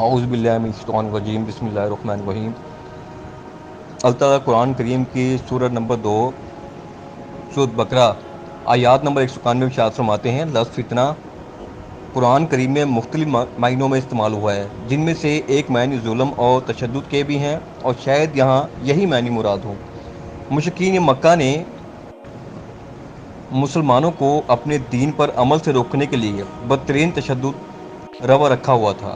اعوذ باللہ من الشیطان الرجیم، بسم اللہ الرحمن الرحیم۔ اللہ تعالیٰ قرآن کریم کی سورہ نمبر 2، سورۃ بقرہ، آیات نمبر 191 میں ارشاد فرماتے ہیں: لفظ فتنہ قرآن کریم میں مختلف معنوں میں استعمال ہوا ہے، جن میں سے ایک معنی ظلم اور تشدد کے بھی ہیں، اور شاید یہاں یہی معنی مراد ہوں۔ مشرکین مکہ نے مسلمانوں کو اپنے دین پر عمل سے روکنے کے لیے بدترین تشدد روا رکھا ہوا تھا،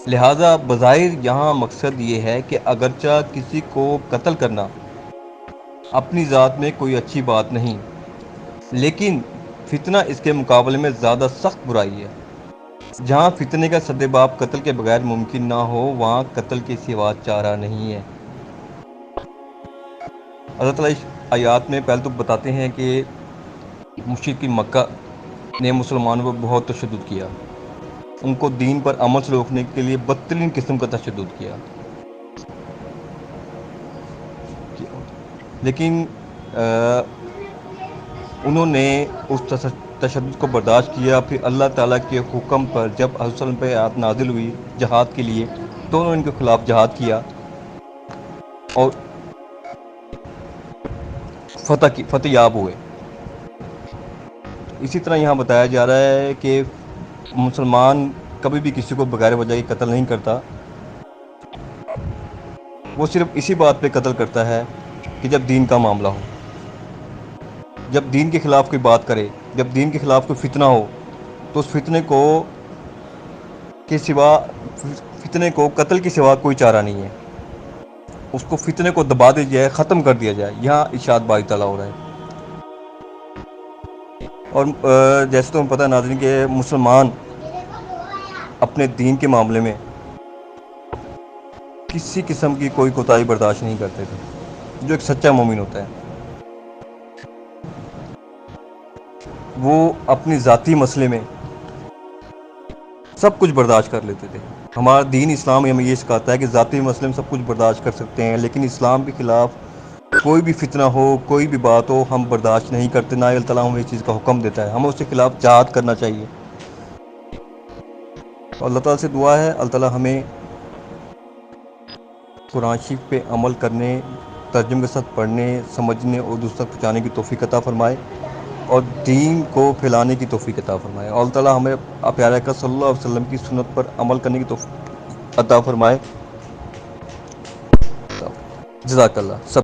لہٰذا بظاہر یہاں مقصد یہ ہے کہ اگرچہ کسی کو قتل کرنا اپنی ذات میں کوئی اچھی بات نہیں، لیکن فتنہ اس کے مقابلے میں زیادہ سخت برائی ہے۔ جہاں فتنے کا سدباب قتل کے بغیر ممکن نہ ہو، وہاں قتل کے سوا چارہ نہیں ہے۔ اللہ تعالیٰ اس آیات میں پہلے تو بتاتے ہیں کہ مشرکین مکہ نے مسلمانوں پر بہت تشدد کیا، ان کو دین پر عمل سے روکنے کے لیے بدترین قسم کا تشدد کیا، لیکن انہوں نے اس تشدد کو برداشت کیا۔ پھر اللہ تعالیٰ کے حکم پر جب حضرت صلی اللہ علیہ وسلم پہ آیات نازل ہوئی جہاد کے لیے، تو انہوں نے ان کے خلاف جہاد کیا اور فتح یاب ہوئے۔ اسی طرح یہاں بتایا جا رہا ہے کہ مسلمان کبھی بھی کسی کو بغیر وجہ کے قتل نہیں کرتا، وہ صرف اسی بات پہ قتل کرتا ہے کہ جب دین کا معاملہ ہو، جب دین کے خلاف کوئی بات کرے، جب دین کے خلاف کوئی فتنہ ہو، تو اس فتنے کو قتل کے سوا کوئی چارہ نہیں ہے، اس کو فتنے کو دبا دیا جائے، ختم کر دیا جائے۔ یہاں ارشاد باری تعالیٰ ہو رہا ہے۔ اور جیسے تمہیں پتہ ہے ناظرین کہ مسلمان اپنے دین کے معاملے میں کسی قسم کی کوئی کوتاہی برداشت نہیں کرتے تھے، جو ایک سچا مومن ہوتا ہے وہ اپنی ذاتی مسئلے میں سب کچھ برداشت کر لیتے تھے۔ ہمارا دین اسلام ہمیں یہ سکھاتا ہے کہ ذاتی مسئلے میں سب کچھ برداشت کر سکتے ہیں، لیکن اسلام کے خلاف کوئی بھی فتنہ ہو، کوئی بھی بات ہو، ہم برداشت نہیں کرتے، نہ اللہ تعالیٰ ہمیں اس چیز کا حکم دیتا ہے۔ ہمیں اس کے خلاف جہاد کرنا چاہیے، اور اللہ تعالیٰ سے دعا ہے اللہ تعالیٰ ہمیں قرآن شریف پہ عمل کرنے، ترجمے کے ساتھ پڑھنے، سمجھنے اور دوسروں تک پہنچانے کی توفیق عطا فرمائے، اور دین کو پھیلانے کی توفیق عطا فرمائے، اور اللہ تعالیٰ ہمیں پیارے آقا صلی اللہ علیہ وسلم کی سنت پر عمل کرنے کی توفیق عطا فرمائے۔ جزاک اللہ سب